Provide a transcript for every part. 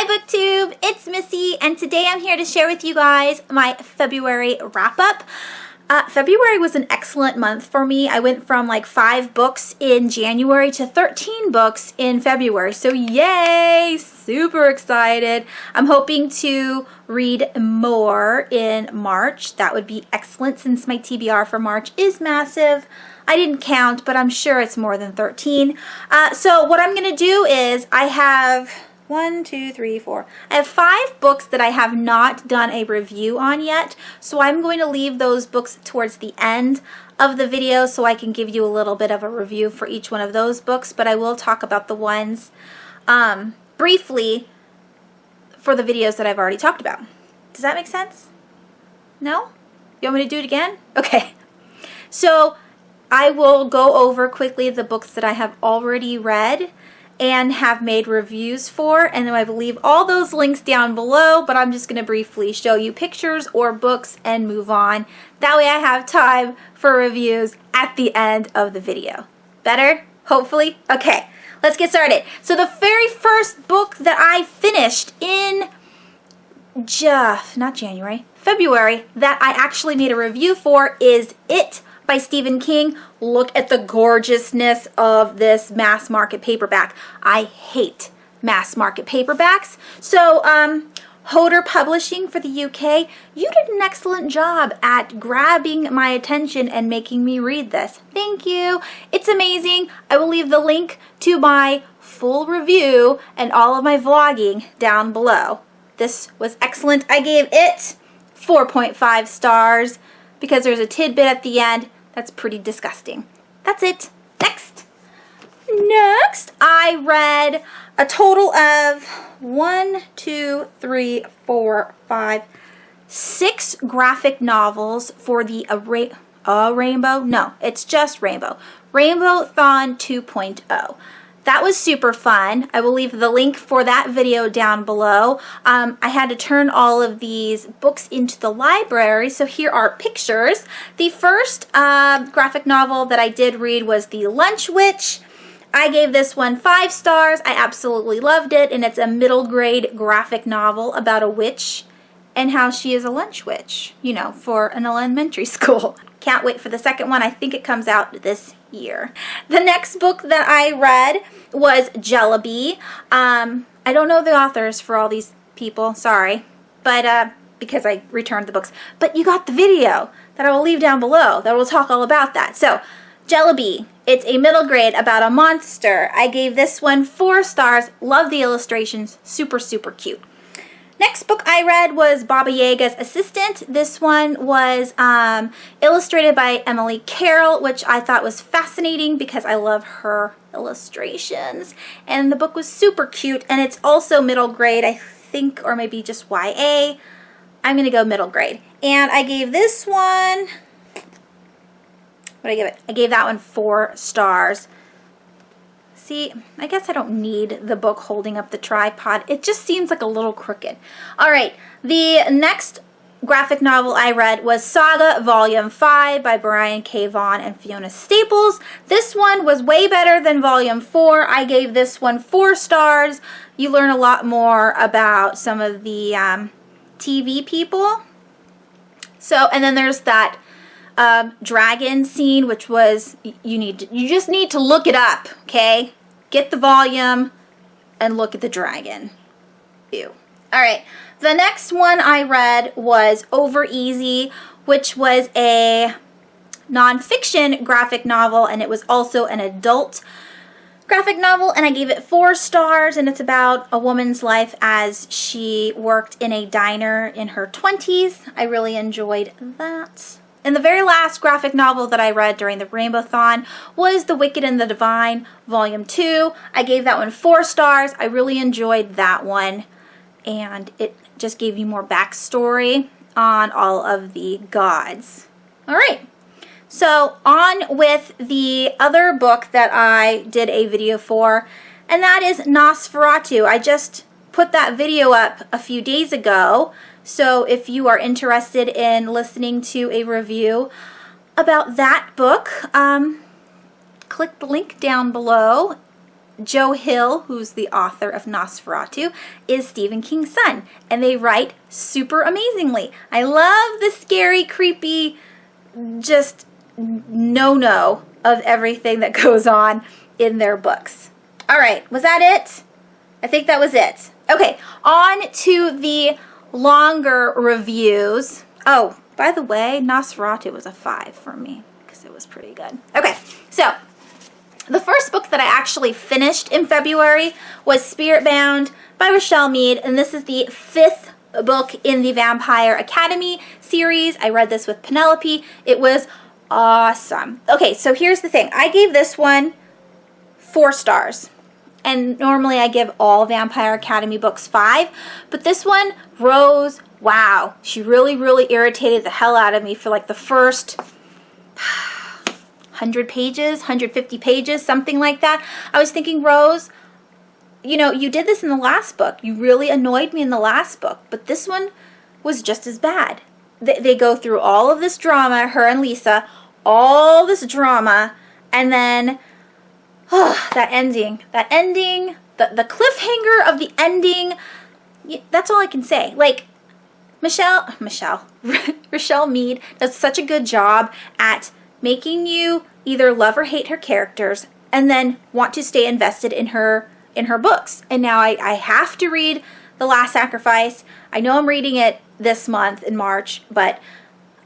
Hi BookTube, it's Missy, and today I'm here to share with you guys my February wrap-up. February was an excellent month for me. I went from like 5 books in January to 13 books in February, so yay! Super excited. I'm hoping to read more in March. That would be excellent since my TBR for March is massive. I didn't count, but I'm sure it's more than 13. So what I'm going to do is I have 1, 2, 3, 4. I have 5 books that I have not done a review on yet, so I'm going to leave those books towards the end of the video so I can give you a little bit of a review for each one of those books, but I will talk about the ones briefly for the videos that I've already talked about. Does that make sense? No? You want me to do it again? Okay. So I will go over quickly the books that I have already read and have made reviews for, and then I will leave all those links down below, but I'm just going to briefly show you pictures or books and move on. That way I have time for reviews at the end of the video. Better? Hopefully? Okay, let's get started. So the very first book that I finished in February that I actually made a review for is It by Stephen King. Look at the gorgeousness of this mass market paperback. I hate mass market paperbacks. So Hodder Publishing for the UK, you did an excellent job at grabbing my attention and making me read this. Thank you. It's amazing. I will leave the link to my full review and all of my vlogging down below. This was excellent. I gave it 4.5 stars because there's a tidbit at the end that's pretty disgusting. That's it. Next, I read a total of 6 graphic novels for the Rainbow? No, it's just Rainbow. Rainbow-thon 2.0. That was super fun. I will leave the link for that video down below. I had to turn all of these books into the library, so here are pictures. The first graphic novel that I did read was The Lunch Witch. I gave this one 5 stars. I absolutely loved it, and it's a middle grade graphic novel about a witch and how she is a lunch witch, you know, for an elementary school. Can't wait for the second one. I think it comes out this year. The next book that I read was Jellaby. I don't know the authors for all these people, sorry, but because I returned the books. But you got the video that I will leave down below that will talk all about that. So, Jellaby, it's a middle grade about a monster. I gave this one 4 stars. Love the illustrations. Super, super cute. Next book I read was Baba Yaga's Assistant. This one was illustrated by Emily Carroll, which I thought was fascinating because I love her illustrations. And the book was super cute, and it's also middle grade, I think, or maybe just YA. I'm going to go middle grade. And I gave this one, what did I give it? I gave that one 4 stars. See, I guess I don't need the book holding up the tripod. It just seems like a little crooked. All right, the next graphic novel I read was Saga Volume 5 by Brian K. Vaughan and Fiona Staples. This one was way better than Volume 4. I gave this one 4 stars. You learn a lot more about some of the TV people. So, and then there's that dragon scene, which was, you just need to look it up, okay? Get the volume and look at the dragon. Ew. All right. The next one I read was Over Easy, which was a nonfiction graphic novel, and it was also an adult graphic novel, and I gave it 4 stars, and it's about a woman's life as she worked in a diner in her 20s. I really enjoyed that. And the very last graphic novel that I read during the Rainbow-thon was The Wicked and the Divine, Volume 2. I gave that one 4 stars. I really enjoyed that one, and it just gave you more backstory on all of the gods. All right, so on with the other book that I did a video for, and that is Nosferatu. I just put that video up a few days ago. So if you are interested in listening to a review about that book, click the link down below Joe Hill, who's the author of Nosferatu, is Stephen King's son, and they write super amazingly. I love the scary, creepy, just no of everything that goes on in their books. All right, was that it? I think that was it. Okay, on to the longer reviews. Oh, by the way, Nosferatu was a 5 for me because it was pretty good. Okay, so the first book that I actually finished in February was Spiritbound by Rochelle Mead, and this is the 5th book in the Vampire Academy series. I read this with Penelope. It was awesome. Okay, so here's the thing. I gave this one 4 stars. And normally I give all Vampire Academy books 5. But this one, Rose, wow. She really, really irritated the hell out of me for like the first 100 pages, 150 pages, something like that. I was thinking, Rose, you know, you did this in the last book. You really annoyed me in the last book. But this one was just as bad. They go through all of this drama, her and Lisa, all this drama, and then that ending, the cliffhanger of the ending, that's all I can say. Like, Rochelle Mead does such a good job at making you either love or hate her characters and then want to stay invested in her books. And now I have to read The Last Sacrifice. I know I'm reading it this month in March, but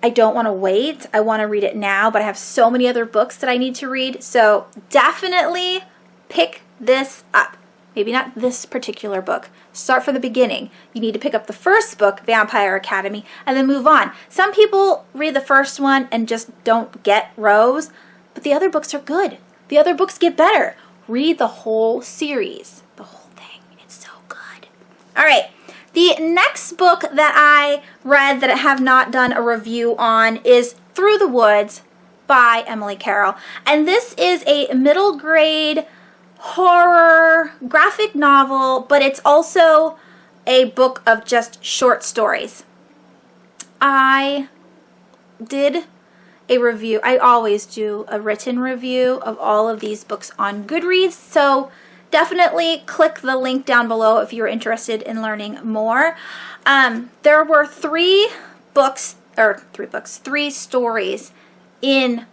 I don't want to wait. I want to read it now, but I have so many other books that I need to read. So definitely pick this up. Maybe not this particular book. Start from the beginning. You need to pick up the first book, Vampire Academy, and then move on. Some people read the first one and just don't get Rose, but the other books are good. The other books get better. Read the whole series, the whole thing. It's so good. All right. The next book that I read that I have not done a review on is Through the Woods by Emily Carroll. And this is a middle grade horror graphic novel, but it's also a book of just short stories. I did a review. I always do a written review of all of these books on Goodreads, so definitely click the link down below if you're interested in learning more. There were 3 stories in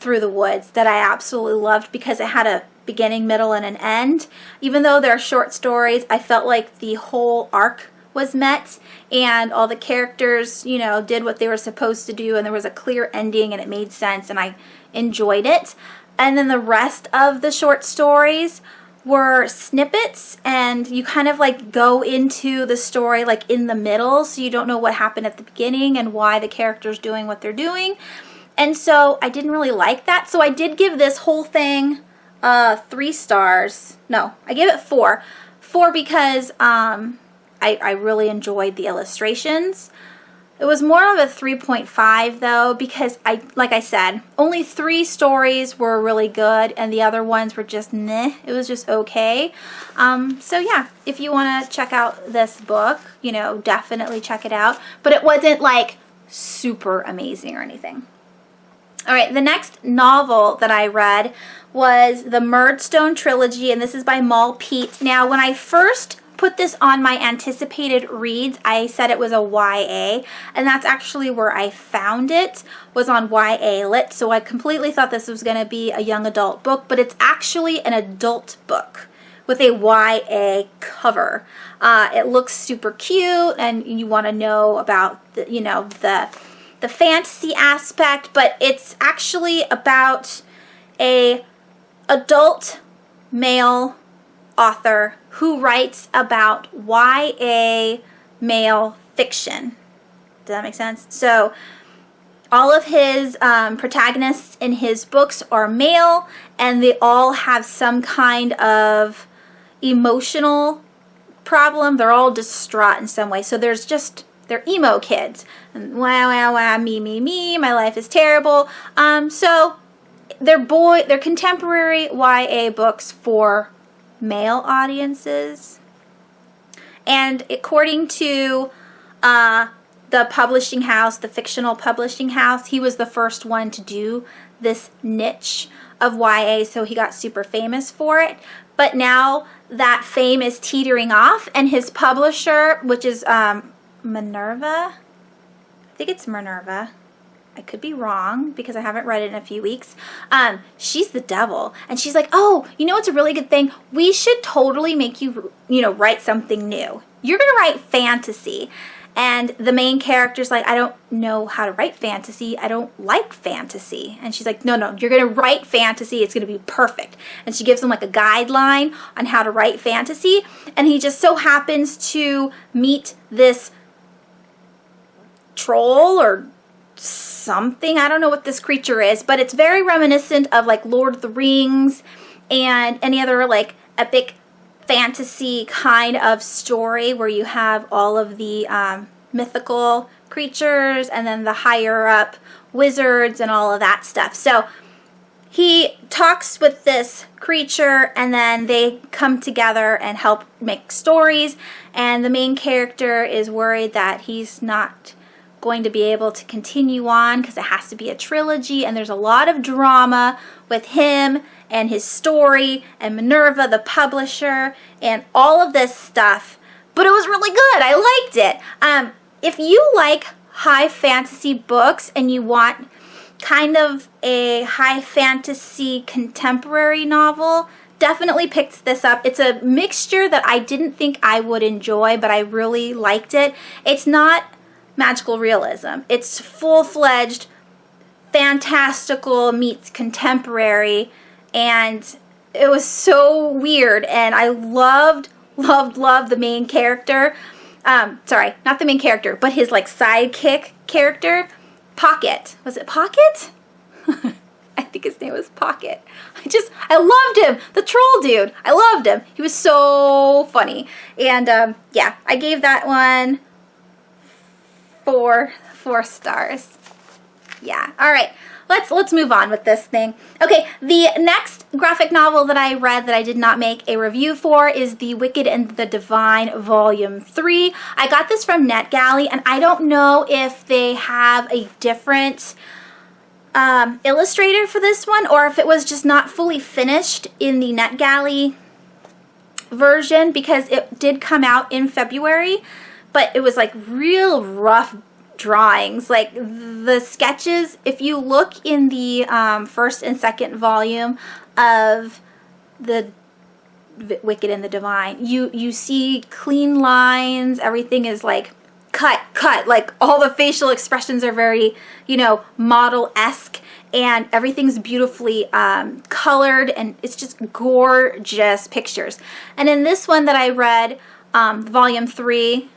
Through the Woods that I absolutely loved because it had a beginning, middle, and an end. Even though they're short stories, I felt like the whole arc was met and all the characters, you know, did what they were supposed to do, and there was a clear ending and it made sense and I enjoyed it. And then the rest of the short stories were snippets, and you kind of like go into the story like in the middle, so you don't know what happened at the beginning and why the character's doing what they're doing. And so I didn't really like that, so I did give this whole thing 3 stars. No, I gave it 4 because I really enjoyed the illustrations. It was more of a 3.5 though, because like I said, only 3 stories were really good and the other ones were just meh. It was just okay. So yeah, if you want to check out this book, you know, definitely check it out. But it wasn't like super amazing or anything. All right, the next novel that I read was the Murdstone Trilogy, and this is by Mal Peet. Now, when I first put this on my anticipated reads, I said it was a YA, and that's actually where I found it, was on YA Lit, so I completely thought this was going to be a young adult book, but it's actually an adult book with a YA cover. It looks super cute, and you want to know about the, you know, the fantasy aspect, but it's actually about a adult male author who writes about YA male fiction. Does that make sense? So all of his protagonists in his books are male, and they all have some kind of emotional problem. They're all distraught in some way. So there's just, they're emo kids. And wow, me, my life is terrible. So they're contemporary YA books for male audiences. And according to the publishing house, the fictional publishing house, he was the first one to do this niche of YA, so he got super famous for it. but now that fame is teetering off, and his publisher, which is Minerva, I think it's Minerva, I could be wrong because I haven't read it in a few weeks. She's the devil, and she's like, oh, you know what's a really good thing? We should totally make you, write something new. You're gonna write fantasy. And the main character's like, I don't know how to write fantasy. I don't like fantasy. And she's like, no, you're going to write fantasy. It's going to be perfect. And she gives him like a guideline on how to write fantasy. And he just so happens to meet this troll or something. I don't know what this creature is, but it's very reminiscent of like Lord of the Rings and any other like epic fantasy kind of story where you have all of the mythical creatures and then the higher up wizards and all of that stuff. So he talks with this creature and then they come together and help make stories, and the main character is worried that he's not going to be able to continue on because it has to be a trilogy, and there's a lot of drama with him and his story and Minerva, the publisher, and all of this stuff. But it was really good. I liked it. If you like high fantasy books and you want kind of a high fantasy contemporary novel, definitely picked this up. It's a mixture that I didn't think I would enjoy, but I really liked it. It's not magical realism. It's full-fledged fantastical meets contemporary, and it was so weird, and I loved the main character. Sorry, not the main character, but his like sidekick character, Pocket. Was it Pocket? I think his name was Pocket. I loved him. The troll dude. I loved him. He was so funny. And yeah, I gave that one 4 stars. Yeah. All right. Let's move on with this thing. Okay, the next graphic novel that I read that I did not make a review for is The Wicked and the Divine Volume 3. I got this from NetGalley, and I don't know if they have a different illustrator for this one, or if it was just not fully finished in the NetGalley version, because it did come out in February, but it was like real rough drawings. Like the sketches, if you look in the first and second volume of The Wicked and the Divine, you see clean lines. Everything is like cut, like all the facial expressions are very, model-esque, and everything's beautifully colored, and it's just gorgeous pictures. And in this one that I read, volume 3,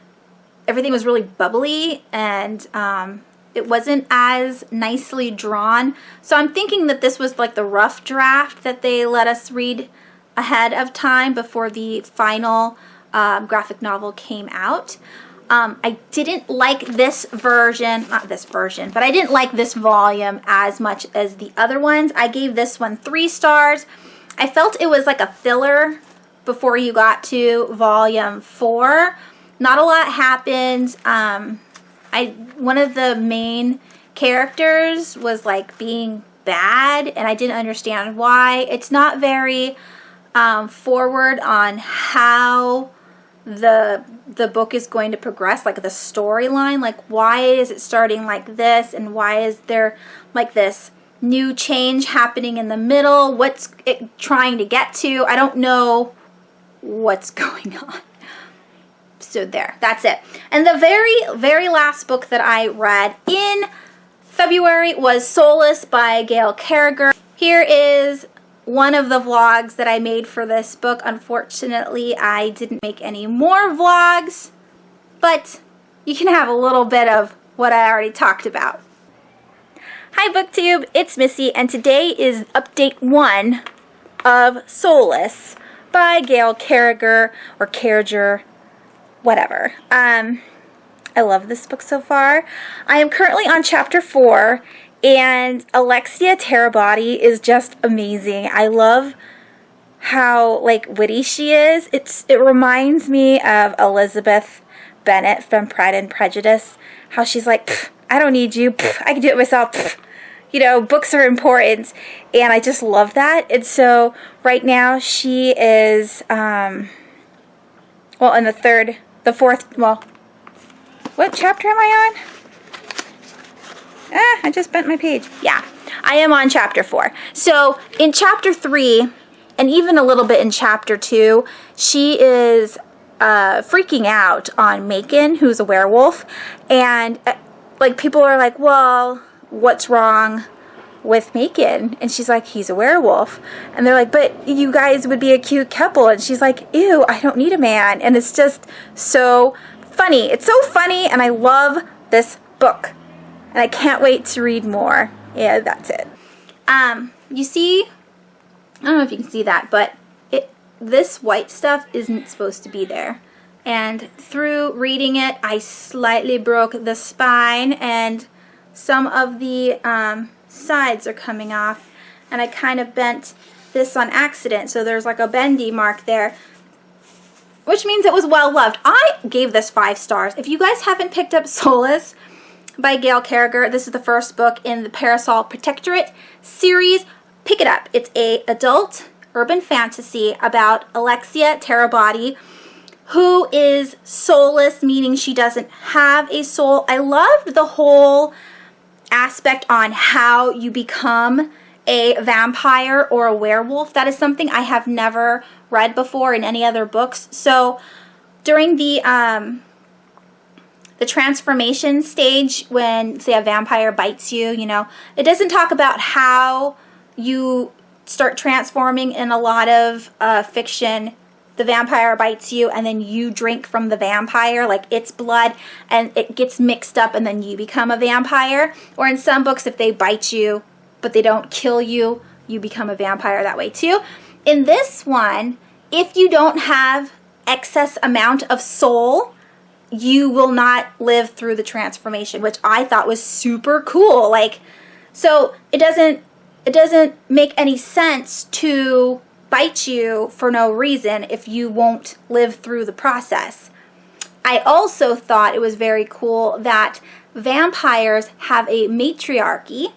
everything was really bubbly, and it wasn't as nicely drawn. So I'm thinking that this was like the rough draft that they let us read ahead of time before the final graphic novel came out. I didn't like this version, not this version, but I didn't like this volume as much as the other ones. I gave this one 3 stars. I felt it was like a filler before you got to volume 4. Not a lot happened. One of the main characters was like being bad, and I didn't understand why. It's not very forward on how the book is going to progress, like the storyline. Like, why is it starting like this, and why is there like this new change happening in the middle? What's it trying to get to? I don't know what's going on. So there, that's it. And the very last book that I read in February was Soulless by Gail Carriger. Here is one of the vlogs that I made for this book. Unfortunately, I didn't make any more vlogs, but you can have a little bit of what I already talked about. Hi BookTube, it's Missy, and today is update 1 of Soulless by Gail Carriger, or Carriger, whatever. I love this book so far. I am currently on chapter 4, and Alexia Terabody is just amazing. I love how witty she is. It reminds me of Elizabeth Bennet from Pride and Prejudice. How she's like, I don't need you. I can do it myself. you know, books are important, and I just love that. And so right now she is, well, in the fourth, well, what chapter am I on? I just bent my page. Yeah, I am on chapter 4. So in chapter 3, and even a little bit in chapter 2, she is freaking out on Macon, who's a werewolf, and like people are like, well, what's wrong with Macon? And she's like, he's a werewolf. And they're like, but you guys would be a cute couple. And she's like, ew, I don't need a man. And it's just so funny. It's so funny, and I love this book. And I can't wait to read more. Yeah, that's it. You see, I don't know if you can see that, but this white stuff isn't supposed to be there. And through reading it, I slightly broke the spine, and some of the sides are coming off. And I kind of bent this on accident, so there's like a bendy mark there, which means it was well loved. I gave this 5 stars. If you guys haven't picked up Soulless by Gail Carriger, this is the first book in the Parasol Protectorate series. Pick it up. It's a adult urban fantasy about Alexia Terabody, who is soulless, meaning she doesn't have a soul. I loved the whole aspect on how you become a vampire or a werewolf. That is something I have never read before in any other books. So during the transformation stage, when, say, a vampire bites you, you know, it doesn't talk about how you start transforming. In a lot of fiction, the vampire bites you and then you drink from the vampire, like its blood, and it gets mixed up and then you become a vampire. Or in some books, if they bite you but they don't kill you, you become a vampire that way too. In this one, if you don't have excess amount of soul, you will not live through the transformation, which I thought was super cool. Like, so it doesn't make any sense to bite you for no reason if you won't live through the process. I also thought it was very cool that vampires have a matriarchy.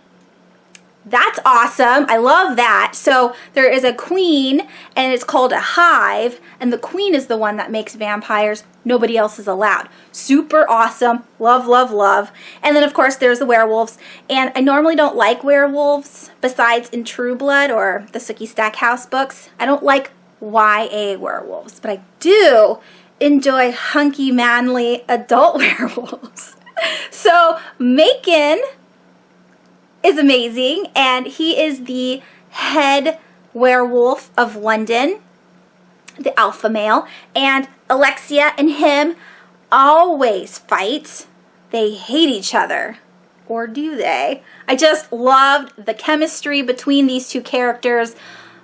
That's awesome. I love that. So there is a queen, and it's called a hive, and the queen is the one that makes vampires. Nobody else is allowed. Super awesome. Love, love, love. And then, of course, there's the werewolves. And I normally don't like werewolves, besides in True Blood or the Sookie Stackhouse books. I don't like YA werewolves, but I do enjoy hunky, manly adult werewolves. So Macon is amazing, and he is the head werewolf of London, the alpha male, and Alexia and him always fight. They hate each other, or do they? I just loved the chemistry between these two characters.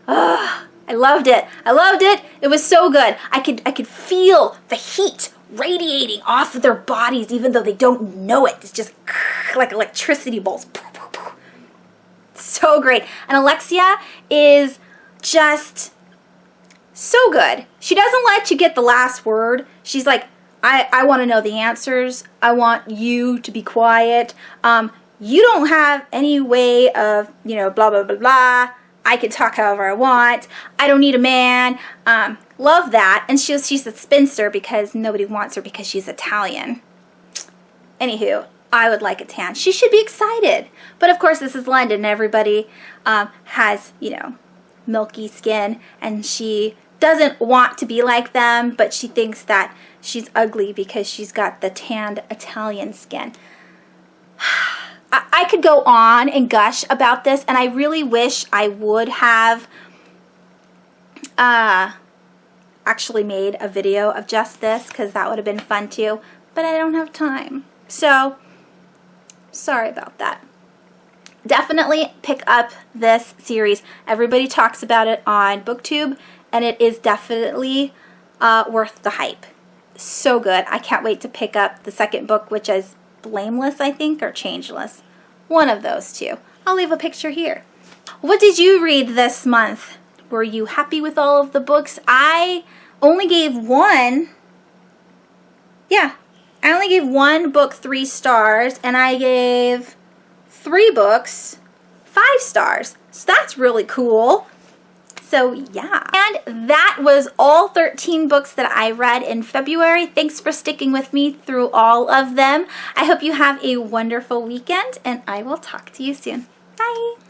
Ugh, I loved it. I loved it. It was so good. I could feel the heat radiating off of their bodies even though they don't know it. It's just like electricity bolts. So great. And Alexia is just so good. She doesn't let you get the last word. She's like, I want to know the answers. I want you to be quiet. You don't have any way of, you know, blah, blah, blah, blah. I can talk however I want. I don't need a man. Love that. And she's a spinster because nobody wants her because she's Italian. Anywho, I would like a tan. She should be excited. But of course, this is London. Everybody has, you know, milky skin, and she doesn't want to be like them, but she thinks that she's ugly because she's got the tanned Italian skin. I could go on and gush about this, and I really wish I would have actually made a video of just this, because that would have been fun too, but I don't have time. So, sorry about that. Definitely pick up this series. Everybody talks about it on BookTube, and it is definitely worth the hype. So good. I can't wait to pick up the second book, which is Blameless, I think, or Changeless. One of those two. I'll leave a picture here. What did you read this month? Were you happy with all of the books? I only gave one. Yeah, I only gave one book 3 stars, and I gave 3 books 5 stars. So that's really cool. So yeah, and that was all 13 books that I read in February. Thanks for sticking with me through all of them. I hope you have a wonderful weekend, and I will talk to you soon. Bye.